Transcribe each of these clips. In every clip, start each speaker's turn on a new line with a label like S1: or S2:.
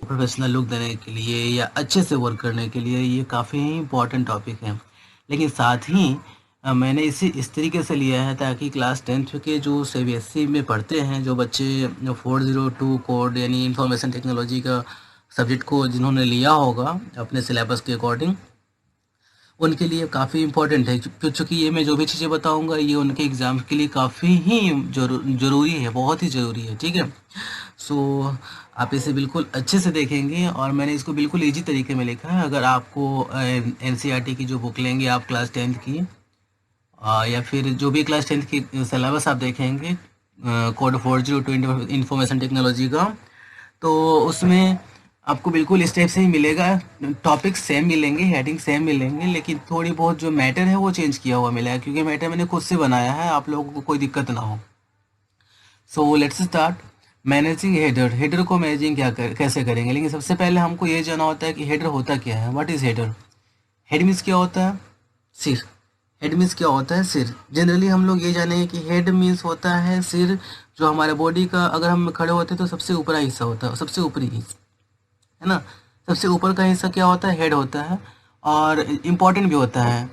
S1: Professional look देने के लिए या अच्छे से वर्क करने के लिए ये काफ़ी इम्पोर्टेंट टॉपिक है। लेकिन साथ ही मैंने इसे इस तरीके से लिया है ताकि क्लास 10th के जो सीबीएसई में पढ़ते हैं जो बच्चे 402 कोड यानी इंफॉर्मेशन टेक्नोलॉजी का सब्जेक्ट को जिन्होंने लिया होगा अपने सिलेबस के अकॉर्डिंग, उनके लिए काफ़ी इम्पोर्टेंट है। चूँकि ये मैं जो भी चीज़ें बताऊँगा ये उनके एग्ज़ाम के लिए काफ़ी ही ज़रूरी है, बहुत ही ज़रूरी है, ठीक है। सो आप इसे बिल्कुल अच्छे से देखेंगे और मैंने इसको बिल्कुल ईजी तरीके में लिखा है। अगर आपको एनसीईआरटी की जो बुक लेंगे आप क्लास 10th की, या फिर जो भी क्लास 10th की सिलेबस आप देखेंगे कोड 402 इंफॉर्मेशन टेक्नोलॉजी का, तो उसमें आपको बिल्कुल इस टाइप से ही मिलेगा। टॉपिक सेम मिलेंगे, हेडिंग सेम मिलेंगे, लेकिन थोड़ी बहुत जो मैटर है वो चेंज किया हुआ मिलेगा, क्योंकि मैटर मैंने खुद से बनाया है, आप लोगों को कोई दिक्कत ना हो। सो let's start. Managing header. Header को मैनेजिंग कैसे करेंगे, लेकिन सबसे पहले हमको ये जानना होता है कि हेडर होता क्या है। What is header? Head means क्या होता है? सिर। हेड मीन्स क्या होता है? सिर। जनरली हम लोग ये जानेंगे कि हेड मीन्स होता है सिर, जो हमारे बॉडी का, अगर हम खड़े होते हैं तो सबसे ऊपरी हिस्सा होता है, सबसे ऊपरी हिस्सा, है ना। सबसे ऊपर का हिस्सा क्या होता है? हेड होता है, और इम्पॉर्टेंट भी होता है।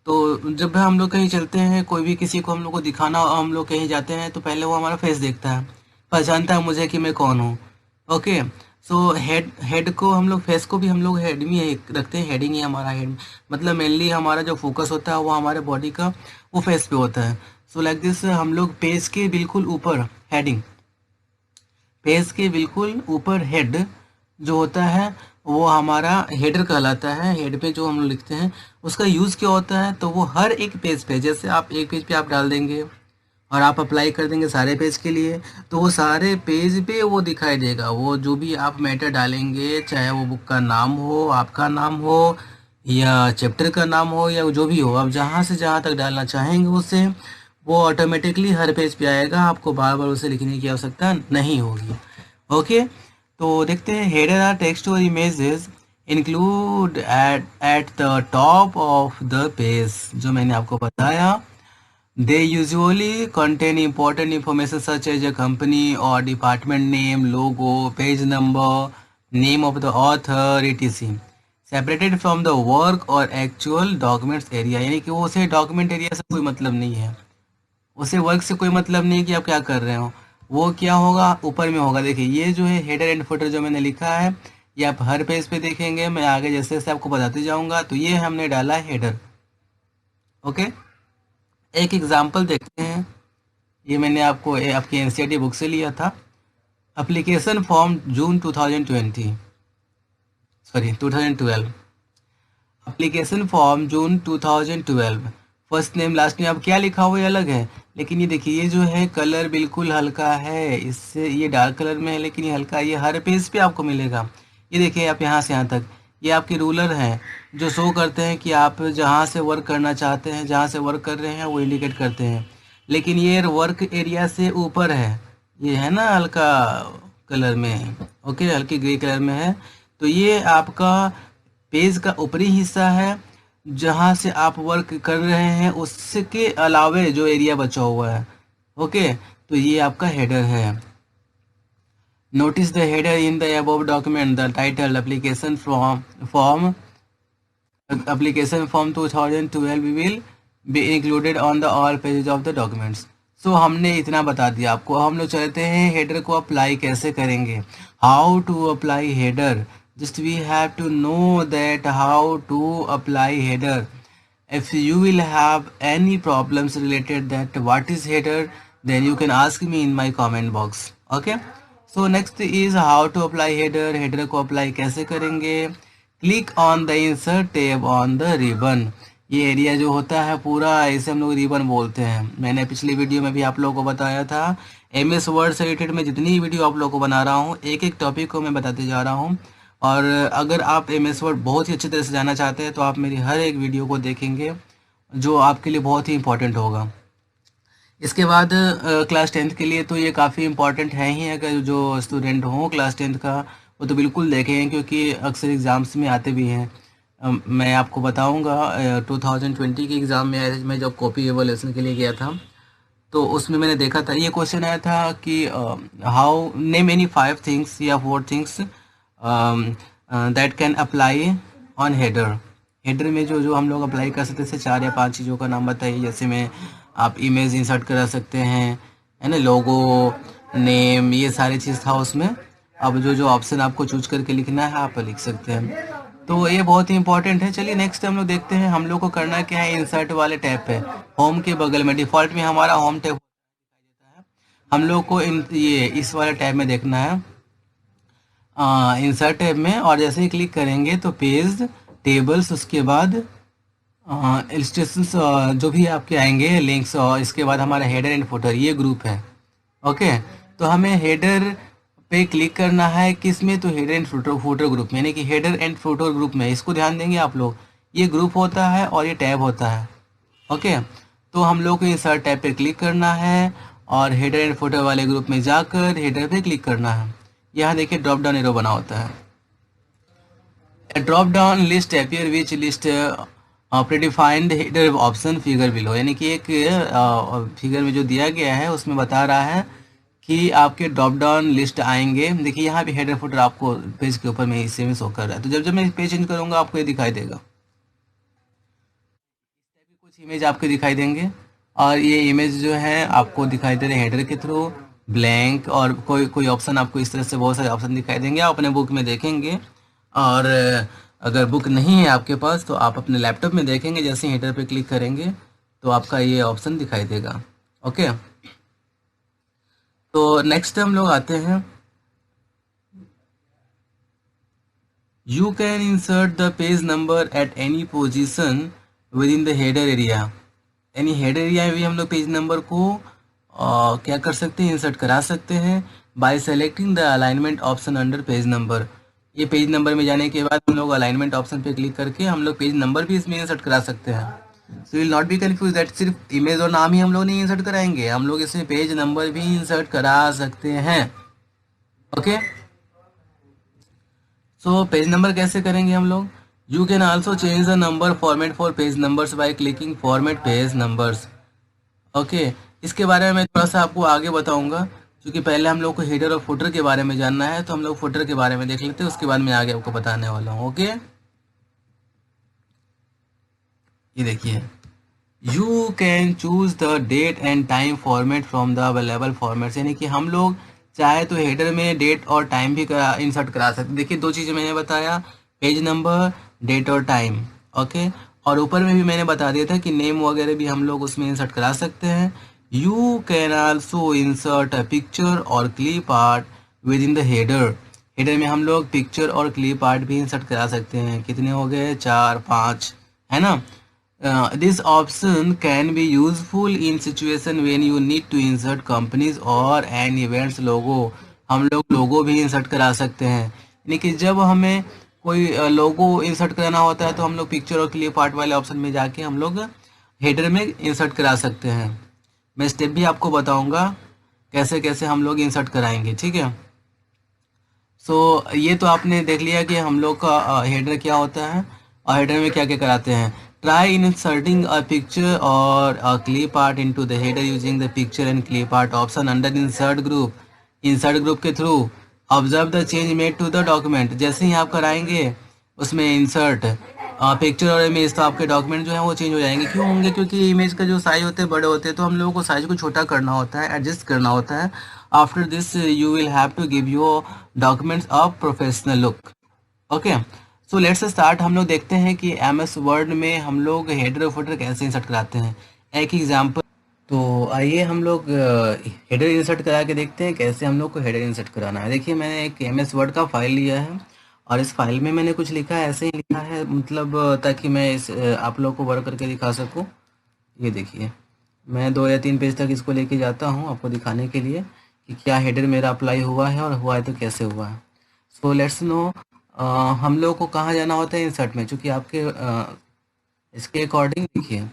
S1: तो जब भी हम लोग कहीं चलते हैं, कोई भी किसी को हम लोग को दिखाना हो, हम लोग कहीं जाते हैं तो पहले वो हमारा फेस देखता है, पहचानता है मुझे कि मैं कौन हूँ। ओके। सो हेड हेड को हम लोग, फेस को भी हम लोग हेड में ही रखते हैं, हेडिंग ही हमारा हेड, मतलब मेनली हमारा जो फोकस होता है वो हमारे बॉडी का वो फेस पे होता है। सो लाइक दिस हम लोग पेज के बिल्कुल ऊपर हेडिंग, पेज के बिल्कुल ऊपर हेड जो होता है वो हमारा हेडर कहलाता है। हेड पे जो हम लोग लिखते हैं उसका यूज़ क्या होता है, तो वो हर एक पेज पे, जैसे आप एक पेज पे आप डाल देंगे और आप अप्लाई कर देंगे सारे पेज के लिए, तो वो सारे पेज पे वो दिखाई देगा। वो जो भी आप मैटर डालेंगे, चाहे वो बुक का नाम हो, आपका नाम हो, या चैप्टर का नाम हो, या जो भी हो, आप जहाँ से जहाँ तक डालना चाहेंगे उसे, वो ऑटोमेटिकली हर पेज पे आएगा, आपको बार बार उसे लिखने की आवश्यकता नहीं होगी। ओके। तो देखते हैं। हेडर आर टेक्स्ट और images include at the top of the page, जो मैंने आपको बताया। They usually contain important information such as a company or department name, logo, page number, name of the author, etc. Separated from the work or actual documents area, यानी कि वो उसे document area से कोई मतलब नहीं है, उसे वर्क से कोई मतलब नहीं है कि आप क्या कर रहे हो। वो क्या होगा, ऊपर में होगा। देखिए ये जो है हेडर एंड फुटर जो मैंने लिखा है, ये आप हर पेज पे देखेंगे, मैं आगे जैसे जैसे आपको बताते जाऊंगा। तो ये हमने डाला है हेडर। ओके। एक एग्जांपल देखते हैं। ये मैंने आपको आपकी एनसीईआरटी बुक से लिया था। एप्लीकेशन फॉर्म जून 2020, सॉरी 2012। एप्लीकेशन फॉर्म जून 2012। फर्स्ट नेम लास्ट नेम अब क्या लिखा हुआ है अलग है, लेकिन ये देखिए ये जो है कलर बिल्कुल हल्का है, इससे ये डार्क कलर में है, लेकिन ये हल्का, ये हर पेज पे आपको मिलेगा। ये देखिए आप यहाँ से यहाँ तक, ये आपके रूलर हैं जो शो करते हैं कि आप जहाँ से वर्क करना चाहते हैं, जहाँ से वर्क कर रहे हैं वो इंडिकेट करते हैं। लेकिन ये वर्क एरिया से ऊपर है, ये है ना हल्का कलर में है, ओके, हल्की ग्रे कलर में है। तो ये आपका पेज का ऊपरी हिस्सा है, जहाँ से आप वर्क कर रहे हैं, उसके अलावे जो एरिया बचा हुआ है। ओके। तो ये आपका हेडर है। Notice the header in the above document, the title form application form 2012 will be included on the all pages of the documents। सो हमने इतना बता दिया आपको। हम लोग चलते हैं हेडर को अप्लाई कैसे करेंगे। How to apply header, just we have to know that how to apply header. If you will have any problems related that what is header, then you can ask me in my comment box। Okay। So next is how to apply header। header को apply कैसे करेंगे। Click on the insert tab on the ribbon. ये area जो होता है पूरा, इसे हम लोग रिबन बोलते हैं। मैंने पिछली वीडियो में भी आप लोगों को बताया था। एमएस वर्ड से रिलेटेड मैं जितनी वीडियो आप लोगों को बना रहा हूँ, एक एक टॉपिक को मैं बताते जा रहा हूँ। और अगर आप एमएस वर्ड बहुत ही अच्छी तरह से जानना चाहते हैं तो आप मेरी हर एक वीडियो को देखेंगे, जो आपके लिए बहुत ही इम्पोर्टेंट होगा। इसके बाद क्लास 10th के लिए तो ये काफ़ी इम्पोर्टेंट है ही। अगर जो स्टूडेंट हों क्लास 10th का, वो तो बिल्कुल देखें, क्योंकि अक्सर एग्ज़ाम्स में आते भी हैं। मैं आपको बताऊंगा 2020 के एग्ज़ाम में मैं जब कॉपी एवोल्यूशन के लिए गया था, तो उसमें मैंने देखा था ये क्वेश्चन आया था कि हाउ नेम एनी 5 थिंग्स या 4 things that can apply on header. Header में जो जो हम लोग अप्लाई कर सकते हैं, जैसे 4 या 5 चीज़ों का नाम बताइए। जैसे में आप इमेज इंसर्ट करा सकते हैं, है ना, लोगो, नेम, ये सारी चीज़ था उसमें। अब जो जो ऑप्शन आपको चूज करके लिखना है आप लिख सकते हैं। तो ये बहुत ही इंपॉर्टेंट है। चलिए नेक्स्ट हम लोग देखते हैं हम लोग को करना क्या है। इंसर्ट वाले टैब पे होम के बगल में डिफ़ॉल्ट में हमारा होम टैब है। हम लोग को ये इस वाले टैब में देखना है, इंसर्ट टैब में। और जैसे ही क्लिक करेंगे तो पेज, टेबल्स, उसके बाद इलस्ट्रेशंस जो भी आपके आएंगे, लिंक्स, और इसके बाद हमारा हेडर एंड फुटर, ये ग्रुप है। ओके, तो हमें हेडर पे क्लिक करना है किस में, तो हेडर एंड फुटर ग्रुप में, यानी कि हेडर एंड फुटर ग्रुप में। इसको ध्यान देंगे आप लोग, ये ग्रुप होता है और ये टैब होता है। ओके, तो हम लोग को इंसर्ट टैब पे क्लिक करना है और हेडर एंड फुटर वाले ग्रुप में जाकर हेडर पे क्लिक करना है। यहाँ देखिए ड्रॉप डाउन एरो बना होता है। Drop down list appear which list predefined header option figure below, यानी कि एक फिगर में जो दिया गया है उसमें बता रहा है कि आपके ड्रॉप डाउन लिस्ट आएंगे। देखिए यहाँ पे हेडर फुटर आपको पेज के ऊपर में हिस्से में शो कर रहा है। तो जब जब मैं पेज चेंज करूँगा आपको ये दिखाई देगा, कुछ इमेज आपको दिखाई देंगे। और ये इमेज जो है आपको दिखाई दे रहे हैं हेडर के थ्रू, ब्लैंक, और कोई कोई ऑप्शन आपको इस तरह से बहुत सारे ऑप्शन दिखाई देंगे। आप अपने बुक में देखेंगे, और अगर बुक नहीं है आपके पास तो आप अपने लैपटॉप में देखेंगे। जैसे ही हेडर पे क्लिक करेंगे तो आपका ये ऑप्शन दिखाई देगा। ओके, तो नेक्स्ट हम लोग आते हैं, you can insert the page number at any position with in the header area. यानी हेडर एरिया में भी हम लोग पेज नंबर को क्या कर सकते हैं, इंसर्ट करा सकते हैं bye selecting the alignment option under page number. ये पेज नंबर में जाने के बाद हम लोग अलाइनमेंट ऑप्शन पे क्लिक करके हम लोग पेज नंबर भी इसमें इंसर्ट करा सकते हैं। So will not be confuse that सिर्फ इमेज और नाम ही हम लोग नहीं इंसर्ट कराएंगे, हम लोग इसमें पेज नंबर भी इंसर्ट करा सकते हैं। ओके, सो पेज नंबर कैसे करेंगे हम लोग, you can also change the number format for page numbers by clicking format page numbers. Okay, इसके बारे में मैं थोड़ा सा आपको आगे बताऊंगा, क्योंकि पहले हम लोग को हेडर और फुटर के बारे में जानना है। तो हम लोग फुटर के बारे में देख लेते हैं, उसके बाद मैं आगे आपको बताने वाला हूँ। ओके, ये देखिए, you can choose the date and time format from the available formats. यानी कि हम लोग चाहे तो हेडर में डेट और टाइम भी इंसर्ट करा सकते। देखिए दो चीज़ें मैंने बताया, पेज नंबर, डेट और टाइम। ओके, और ऊपर में भी मैंने बता दिया था कि नेम वगैरह भी हम लोग उसमें इंसर्ट करा सकते हैं। You can also insert a picture or clip art within the header. Header में हम लोग पिक्चर और क्लिप आर्ट भी इंसर्ट करा सकते हैं। कितने हो गए, 4 5, है ना। This option can be useful in situation when you need to insert companies or an events logo। हम लोग लोगो भी इंसर्ट करा सकते हैं, यानी कि जब हमें कोई लोगो इंसर्ट कराना होता है तो हम लोग पिक्चर और क्लिप आर्ट वाले ऑप्शन में जाके हम लोग हेडर में इंसर्ट करा सकते हैं। मैं स्टेप भी आपको बताऊंगा कैसे कैसे हम लोग इंसर्ट कराएंगे, ठीक है। सो ये तो आपने देख लिया कि हम लोग का हेडर क्या होता है और हेडर में क्या क्या कराते हैं। Try inserting a picture or a clip art into the header using the picture and clip art option under insert group. Insert group के through observe the change made to the document. जैसे ही आप कराएंगे उसमें insert picture और image, तो आपके document जो है वो चेंज हो जाएंगे। क्यों होंगे, क्योंकि इमेज का जो साइज होते हैं बड़े होते हैं, तो हम लोगों को साइज को छोटा करना होता है, एडजस्ट करना होता है। After this you will have to give your documents a professional look. Okay, so let's start. हम लोग देखते हैं कि एमएस वर्ड में हम लोग हेडर और फुटर कैसे इंसर्ट कराते हैं। एक एग्जांपल, तो आइए हम लोग हेडर इंसर्ट करा के देखते हैं कैसे हम लोग को हेडर इंसर्ट कराना है। देखिए मैंने एक एमएस वर्ड का फाइल लिया है और इस फाइल में मैंने कुछ लिखा है, ऐसे ही लिखा है, मतलब ताकि मैं इस आप लोग को वर्क करके दिखा सकूं। ये देखिए, मैं 2 या 3 पेज तक इसको लेके जाता हूं आपको दिखाने के लिए कि क्या हेडर मेरा अप्लाई हुआ है और हुआ है तो कैसे हुआ है। सो लेट्स नो हम लोग को कहाँ जाना होता है इंसर्ट में, चूँकि आपके इसके अकॉर्डिंग देखिए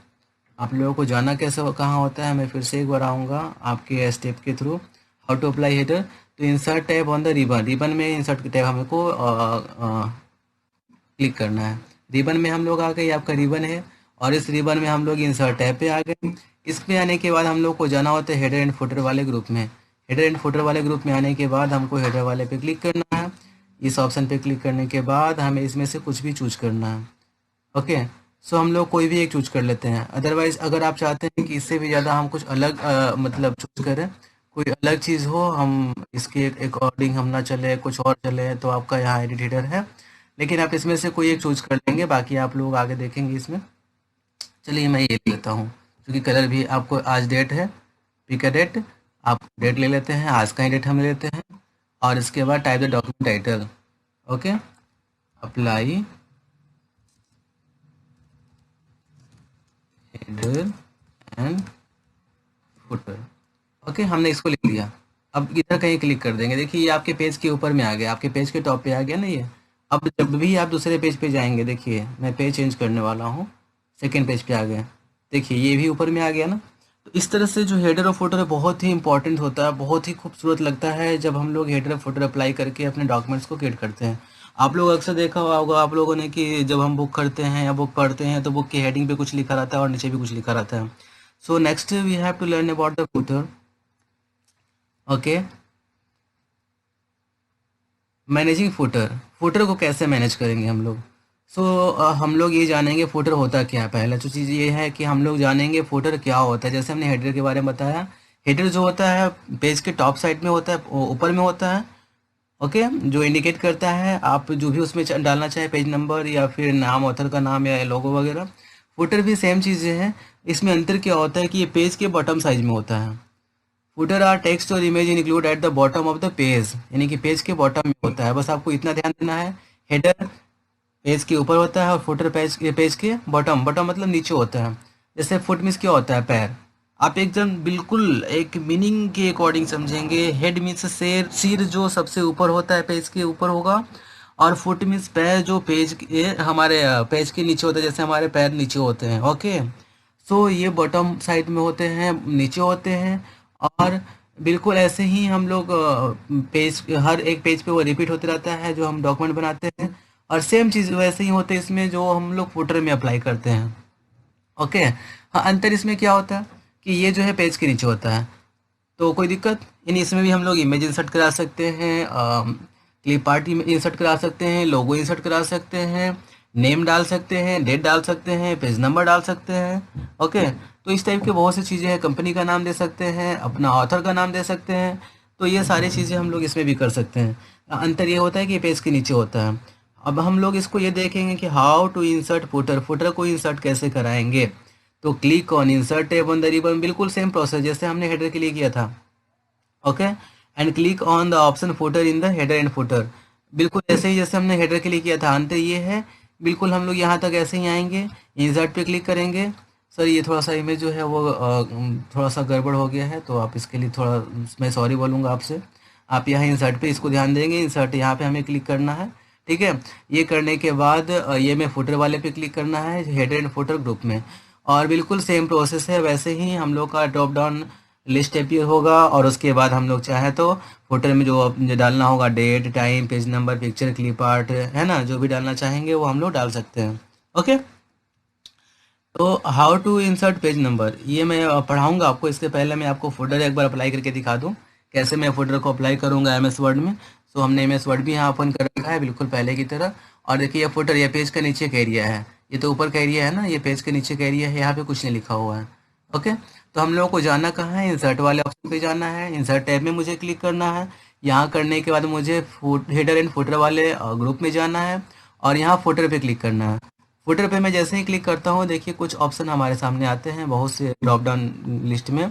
S1: आप लोगों को जाना कैसे कहाँ होता है। मैं फिर से एक बार आऊँगा आपके स्टेप के through, how to apply header. तो insert tab on the ribbon, ribbon में इंसर्ट टैब हमको क्लिक करना है। रिबन में हम लोग आ गए, आपका रिबन है, और इस रिबन में हम लोग इंसर्ट टैब पे आ गए। इस पे आने के बाद हम लोग को जाना होता है हेडर एंड फुटर वाले ग्रुप में। हेडर एंड फुटर वाले ग्रुप में आने के बाद हमको हेडर वाले पे क्लिक करना है। इस ऑप्शन पे क्लिक करने के बाद हमें इसमें से कुछ भी चूज करना है। ओके, सो हम लोग कोई भी एक चूज कर लेते हैं। अदरवाइज अगर आप चाहते हैं कि इससे भी ज़्यादा हम कुछ अलग मतलब चूज करें, कोई अलग चीज़ हो, हम इसके अकॉर्डिंग हम ना चले, कुछ और चले, तो आपका यहाँ एडिटर है। लेकिन आप इसमें से कोई एक चूज कर लेंगे, बाकी आप लोग आगे देखेंगे इसमें। चलिए मैं ये ले लेता हूँ, क्योंकि कलर भी आपको आज डेट है, पिक अ डेट, आप डेट ले लेते हैं, आज का ही डेट हम ले लेते हैं। और इसके बाद type the document title. Okay, apply header and footer. Okay, हमने इसको लिख लिया। अब इधर कहीं क्लिक कर देंगे। देखिए ये आपके पेज के ऊपर में आ गया, आपके पेज के टॉप पे आ गया ना ये। अब जब भी आप दूसरे पेज पे जाएंगे, देखिए मैं पेज चेंज करने वाला हूँ, सेकेंड पेज पे आ गया। देखिए ये भी ऊपर में आ गया ना। तो इस तरह से जो हेडर और फुटर बहुत ही इंपॉर्टेंट होता है, बहुत ही खूबसूरत लगता है जब हम लोग हेडर और फुटर अप्लाई करके अपने डॉक्यूमेंट्स को क्रिएट करते हैं। आप लोग अक्सर देखा हुआ होगा आप लोगों ने कि जब हम बुक करते हैं या बुक पढ़ते हैं तो बुक की हेडिंग पे कुछ लिखा रहता है और नीचे भी कुछ लिखा रहता है। So next we have to learn about the footer. Okay, managing footer. Footer को कैसे मैनेज करेंगे हम लोग? सो हम लोग ये जानेंगे फुटर होता क्या है। पहला जो चीज़ ये है कि हम लोग जानेंगे फुटर क्या होता है। जैसे हमने हेडर के बारे में बताया, हेडर जो होता है पेज के टॉप साइड में होता है, ऊपर में होता है। ओके, जो इंडिकेट करता है आप जो भी उसमें डालना चाहे, पेज नंबर या फिर नाम, ऑथर का नाम या लोगो वगैरह। फुटर भी सेम चीज़ें हैं। इसमें अंतर क्या होता है कि ये पेज के बॉटम साइज में होता है। फुटर आर टेक्स्ट और image include at the bottom of the page, यानी कि पेज के बॉटम में होता है। बस आपको इतना ध्यान देना है, हेडर पेज के ऊपर होता है और फुटर पेज के बॉटम, बॉटम मतलब नीचे होता है। जैसे फुट मीन्स क्या होता है? पैर। आप एकदम बिल्कुल एक मीनिंग के अकॉर्डिंग समझेंगे। हेड मीन्स सिर जो सबसे ऊपर होता है, पेज के ऊपर होगा। और फुट मीन्स पैर जो पेज के हमारे पेज के नीचे होता है, जैसे हमारे पैर नीचे होते हैं। ओके, सो ये बॉटम साइड में होते हैं, नीचे होते हैं। और बिल्कुल ऐसे ही हम लोग पेज, हर एक पेज पे वो रिपीट होते रहता है जो हम डॉक्यूमेंट बनाते हैं। और सेम चीज़ वैसे ही होते हैं इसमें जो हम लोग फुटर में अप्लाई करते हैं। ओके, हाँ, अंतर इसमें क्या होता है कि ये जो है पेज के नीचे होता है, तो कोई दिक्कत यानी इसमें भी हम लोग इमेज इंसर्ट करा सकते हैं, क्लिप आर्ट इंसर्ट करा सकते हैं, लोगो इंसर्ट करा सकते हैं, नेम डाल सकते हैं, डेट डाल सकते हैं, पेज नंबर डाल सकते हैं। ओके, तो इस टाइप के बहुत सी चीज़ें हैं। कंपनी का नाम दे सकते हैं, अपना ऑथर का नाम दे सकते हैं। तो ये सारी चीज़ें हम लोग इसमें भी कर सकते हैं। अंतर ये होता है कि ये पेज के नीचे होता है। अब हम लोग इसको ये देखेंगे कि how to insert footer, footer को इंसर्ट कैसे कराएंगे। तो click on insert tab on the ribbon, बिल्कुल सेम प्रोसेस जैसे हमने हेडर के लिए किया था। Okay, and click on the option footer in the header and footer, बिल्कुल ऐसे ही जैसे हमने हेडर के लिए किया था। अंतर ये है, बिल्कुल हम लोग यहाँ तक ऐसे ही आएंगे, इंसर्ट पे क्लिक करेंगे। सर ये थोड़ा सा इमेज जो है वो थोड़ा सा गड़बड़ हो गया है, तो आप इसके लिए थोड़ा मैं सॉरी बोलूँगा आपसे। आप यहाँ इंसर्ट पे इसको ध्यान देंगे, इंसर्ट यहाँ पे हमें क्लिक करना है। ठीक है, ये करने के बाद ये में फुटर वाले पे क्लिक करना है, हेडर एंड फुटर ग्रुप में। और बिल्कुल सेम प्रोसेस है, वैसे ही हम लोग का ड्रॉप डाउन लिस्ट अपीयर होगा। और उसके बाद हम लोग चाहे तो फुटर में जो डालना होगा, date, time, page number, picture, clip art, है ना, जो भी डालना चाहेंगे वो हम लोग डाल सकते हैं। ओके, तो how to insert page number ये मैं पढ़ाऊंगा आपको। इसके पहले मैं आपको फोल्डर एक बार अप्लाई करके दिखा दूं कैसे मैं फोल्डर को अप्लाई करूंगा एम एस वर्ड में। सो हमने एम एस वर्ड भी यहाँ ओपन कर रखा है बिल्कुल पहले की तरह। और देखिए ये फोल्डर, ये पेज का नीचे का एरिया है, ये तो ऊपर का एरिया है ना, ये पेज के नीचे का एरिया है, यहाँ पे कुछ नहीं लिखा हुआ है। ओके, तो हम लोगों को जाना कहाँ है? इंसर्ट वाले ऑप्शन पे जाना है, इंसर्ट टैब में मुझे क्लिक करना है। यहाँ करने के बाद मुझे हेडर एंड फुटर वाले ग्रुप में जाना है और यहाँ फुटर पे क्लिक करना है। फुटर पे मैं जैसे ही क्लिक करता हूँ, देखिए कुछ ऑप्शन हमारे सामने आते हैं बहुत से ड्रॉप डाउन लिस्ट में।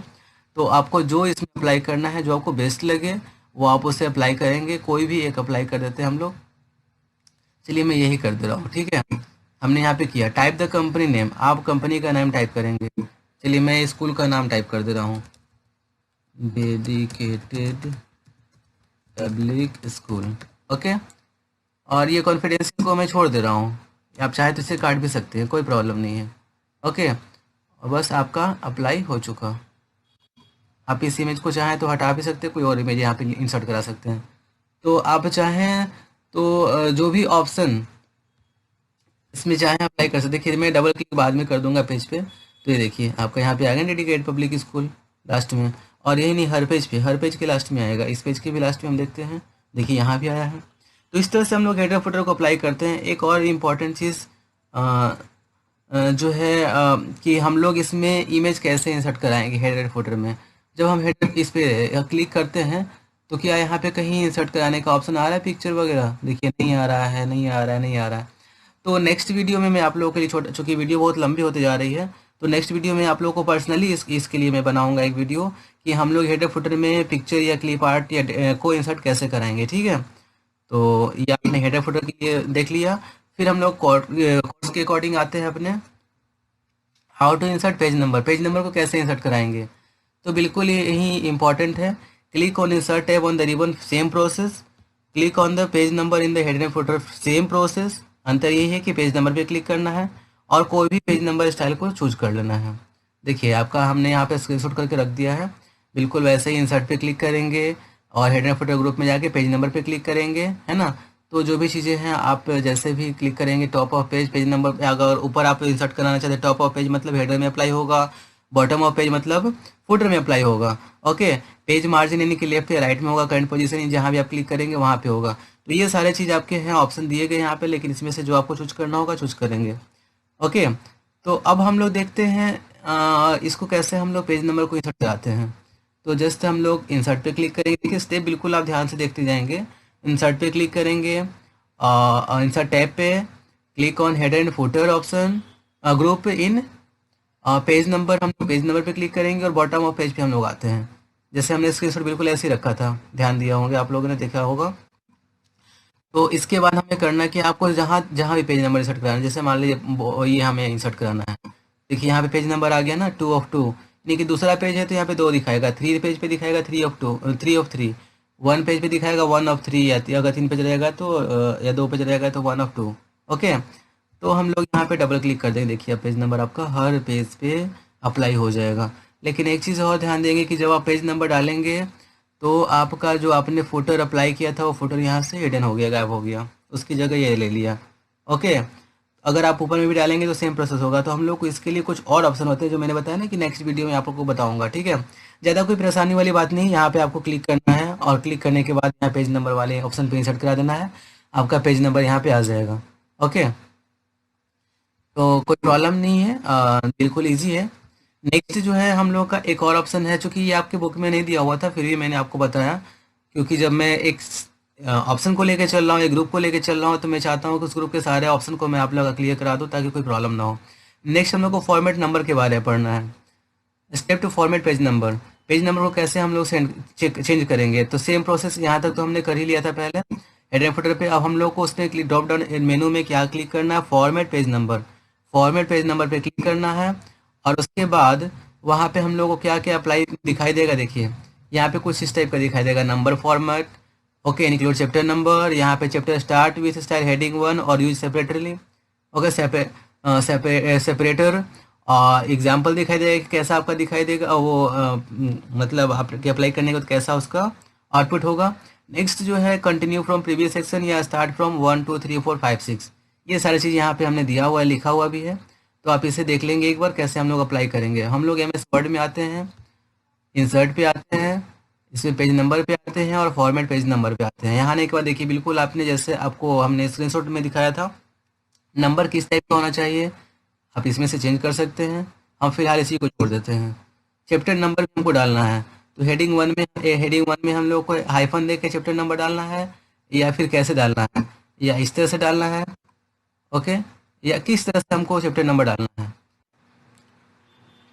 S1: तो आपको जो इसमें अप्लाई करना है, जो आपको बेस्ट लगे वो आप उसे अप्लाई करेंगे। कोई भी एक अप्लाई कर देते हैं हम लोग। चलिए मैं यही कर दे रहा हूँ। ठीक है, हमने यहाँ पे किया टाइप द कंपनी नेम, आप कंपनी का नाम टाइप करेंगे। चलिए मैं स्कूल का नाम टाइप कर दे रहा हूँ, डेडिकेटेड पब्लिक स्कूल। ओके, और ये कॉन्फिडेंशियल को मैं छोड़ दे रहा हूँ, आप चाहे तो इसे काट भी सकते हैं, कोई प्रॉब्लम नहीं है। ओके, और बस आपका अप्लाई हो चुका। आप इस इमेज को चाहें तो हटा भी सकते हैं, कोई और इमेज यहाँ पे इंसर्ट करा सकते हैं। तो आप चाहें तो जो भी ऑप्शन इसमें चाहें अप्लाई कर सकते हैं। देखिए मैं डबल क्लिक बाद में कर दूंगा पेज पे, तो ये देखिए आपका यहाँ पे आ गया डेडिकेटेड पब्लिक स्कूल लास्ट में। और यही नहीं, हर पेज पे, हर पेज के लास्ट में आएगा। इस पेज के भी लास्ट में हम देखते हैं, देखिए यहाँ भी आया है। तो इस तरह से हम लोग हेडर फुटर को अप्लाई करते हैं। एक और इम्पॉर्टेंट चीज़ जो है कि हम लोग इसमें इमेज कैसे इंसर्ट कराएंगे हेडर फुटर में। जब हम हेडर इस पे क्लिक करते हैं तो क्या यहाँ पे कहीं इंसर्ट कराने का ऑप्शन आ रहा है पिक्चर वगैरह? देखिए नहीं आ रहा है, नहीं आ रहा है, नहीं आ रहा है। तो नेक्स्ट वीडियो में मैं आप लोगों के लिए छोटा, चूँकि वीडियो बहुत लंबी होते जा रही है, तो नेक्स्ट वीडियो में आप लोगों को पर्सनली इसके लिए मैं बनाऊंगा एक वीडियो कि हम लोग हेडर फुटर में पिक्चर या क्लिप आर्ट या को इंसर्ट कैसे कराएंगे, ठीक है। तो ये आपने हेडर फुटर के लिए देख लिया। फिर हम लोग कोर्स के अकॉर्डिंग आते हैं अपने how to insert page number. Page number को कैसे इंसर्ट कराएंगे, तो बिल्कुल यही इंपॉर्टेंट है। Click on insert tab on the ribbon, same process. Click on the page number in the header and footer, same process. अंतर यही है कि पेज नंबर पे क्लिक करना है और कोई भी पेज नंबर स्टाइल को चूज कर लेना है। देखिए आपका हमने यहाँ पे स्क्रीनशॉट करके रख दिया है। बिल्कुल वैसे ही इंसर्ट पे क्लिक करेंगे और हेडर एंड फुटर ग्रुप में जाके पेज नंबर पे क्लिक करेंगे, है ना। तो जो भी चीज़ें हैं आप जैसे भी क्लिक करेंगे top of page, page number पे अगर ऊपर आप इंसर्ट कराना चाहते हैं टॉप ऑफ पेज मतलब हेडर में अप्लाई होगा, बॉटम ऑफ पेज मतलब फुटर में अप्लाई होगा। ओके, पेज मार्जिन यानी कि लेफ्ट या राइट में होगा, करंट पोजीशन जहाँ भी आप क्लिक करेंगे वहाँ पे होगा। तो ये सारे चीज़ आपके हैं, ऑप्शन दिए गए यहाँ पे, लेकिन इसमें से जो आपको चूज करना होगा चूज करेंगे। ओके, तो अब हम लोग देखते हैं इसको कैसे हम लोग पेज नंबर को इंसर्ट कराते हैं। तो जस्ट हम लोग इंसर्ट पे क्लिक करेंगे। देखिए स्टेप बिल्कुल आप ध्यान से देखते जाएंगे। इंसर्ट पे क्लिक करेंगे, इंसर्ट टैब पे click on header and footer option, group in page number, हम पेज नंबर पे क्लिक करेंगे और बॉटम ऑफ पेज पे हम लोग आते हैं। जैसे हमने स्क्रीनशॉट बिल्कुल ऐसे ही रखा था, ध्यान दिया होंगे आप लोगों ने, देखा होगा। तो इसके बाद हमें करना है कि आपको जहाँ जहाँ भी पेज नंबर इंसर्ट कराना है, जैसे मान लीजिए ये हमें इंसर्ट कराना है। देखिए यहाँ पे पेज नंबर आ गया ना, 2 of 2, यानी कि दूसरा पेज है तो यहाँ पे 2 दिखाएगा, 3 पेज पे दिखाएगा 3 of 2, 3 of 3, 1 पेज पे दिखाएगा 1 of 3, या अगर 3 पेज रहेगा तो या 2 पेज रहेगा तो 1 of 2। ओके, तो हम लोग यहाँ पे डबल क्लिक कर देंगे। देखिए पेज नंबर आपका हर पेज पे अप्लाई हो जाएगा। लेकिन एक चीज़ और ध्यान देंगे कि जब आप पेज नंबर डालेंगे तो आपका जो आपने फुटर अप्लाई किया था वो फुटर यहाँ से हिडन हो गया, गायब हो गया, उसकी जगह ये ले लिया। ओके, अगर आप ऊपर में भी डालेंगे तो सेम प्रोसेस होगा। तो हम लोग को इसके लिए कुछ और ऑप्शन होते हैं जो मैंने बताया ना कि नेक्स्ट वीडियो में आप लोग को बताऊंगा, ठीक है। ज़्यादा कोई परेशानी वाली बात नहीं, यहाँ पे आपको क्लिक करना है और क्लिक करने के बाद यहाँ पेज नंबर वाले ऑप्शन पे इंसर्ट करा देना है, आपका पेज नंबर यहाँ पे आ जाएगा। ओके, तो कोई प्रॉब्लम नहीं है, बिल्कुल ईजी है। नेक्स्ट जो है हम लोग का एक और ऑप्शन है, चूँकि ये आपके बुक में नहीं दिया हुआ था फिर भी मैंने आपको बताया, क्योंकि जब मैं एक ऑप्शन को लेकर चल रहा हूँ, एक ग्रुप को लेकर चल रहा हूँ, तो मैं चाहता हूँ कि उस ग्रुप के सारे ऑप्शन को मैं आप लोग का क्लियर करा दूँ ताकि कोई प्रॉब्लम ना हो। नेक्स्ट हम लोग को फॉर्मेट नंबर के बारे में पढ़ना है। Step two format page number. Page number को कैसे हम लोग चेंज करेंगे, तो सेम प्रोसेस यहाँ तक तो हमने कर ही लिया था पहले हेडर एंड फुटर पे। अब हम लोग को उसमें ड्रॉप डाउन मेनू में क्या क्लिक करना है, format page number. Format page number पे क्लिक करना है और उसके बाद वहाँ पे हम लोग को क्या क्या अप्लाई दिखाई देगा। देखिए यहाँ पे कुछ इस टाइप का दिखाई देगा, number format, okay, include chapter number, यहाँ पे chapter start with style heading 1 और use separately, okay, separator. Example दिखाई देगा कि कैसा आपका दिखाई देगा वो मतलब आप अप्लाई करने का तो कैसा उसका आउटपुट होगा। नेक्स्ट जो है कंटिन्यू फ्रॉम प्रीवियस सेक्शन या स्टार्ट फ्रॉम 1 2 3 4 5 6, ये सारी चीज़ यहाँ पे हमने दिया हुआ है, लिखा हुआ भी है। तो आप इसे देख लेंगे एक बार कैसे हम लोग अप्लाई करेंगे। हम लोग MS वर्ड में आते हैं, इंसर्ट पे आते हैं, इसमें पेज नंबर पे आते हैं और फॉर्मेट पेज नंबर पे आते हैं। यहाँ आने के बाद देखिए बिल्कुल आपने जैसे आपको हमने स्क्रीनशॉट में दिखाया था, नंबर किस टाइप का होना चाहिए आप इसमें से चेंज कर सकते हैं। हम फिलहाल इसी को छोड़ देते हैं। चैप्टर नंबर भी हमको डालना है, तो हेडिंग 1 में हम लोग को हाइफन दे के चैप्टर नंबर डालना है या फिर कैसे डालना है, या इस तरह से डालना है, ओके, या किस तरह से हमको चैप्टर नंबर डालना है।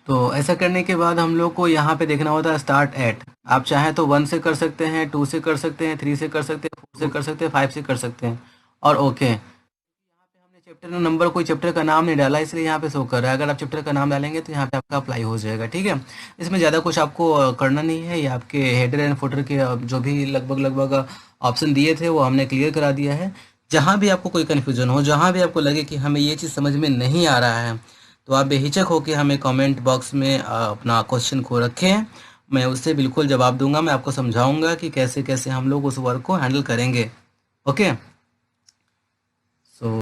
S1: तो ऐसा करने के बाद हम लोग को यहाँ पे देखना होता है स्टार्ट एट। आप चाहें तो 1 से कर सकते हैं, 2 से कर सकते हैं, 3 से कर सकते हैं, 4 से कर सकते हैं, 5 से कर सकते हैं और ओके। हमने चैप्टर नंबर कोई चैप्टर का नाम नहीं डाला इसलिए यहाँ पे शो कर रहा है। अगर आप चैप्टर का नाम डालेंगे तो यहाँ पे आपका अप्लाई हो जाएगा, ठीक है। इसमें ज़्यादा कुछ आपको करना नहीं है, ये आपके हेडर एंड फुटर के जो भी लगभग ऑप्शन दिए थे वो हमने क्लियर करा दिया है। जहाँ भी आपको कोई कन्फ्यूजन हो, जहाँ भी आपको लगे कि हमें ये चीज़ समझ में नहीं आ रहा है, तो आप बेहिचक होकर हमें कमेंट बॉक्स में अपना क्वेश्चन को रखें, मैं उससे बिल्कुल जवाब दूंगा। मैं आपको समझाऊंगा कि कैसे कैसे हम लोग उस वर्क को हैंडल करेंगे, ओके।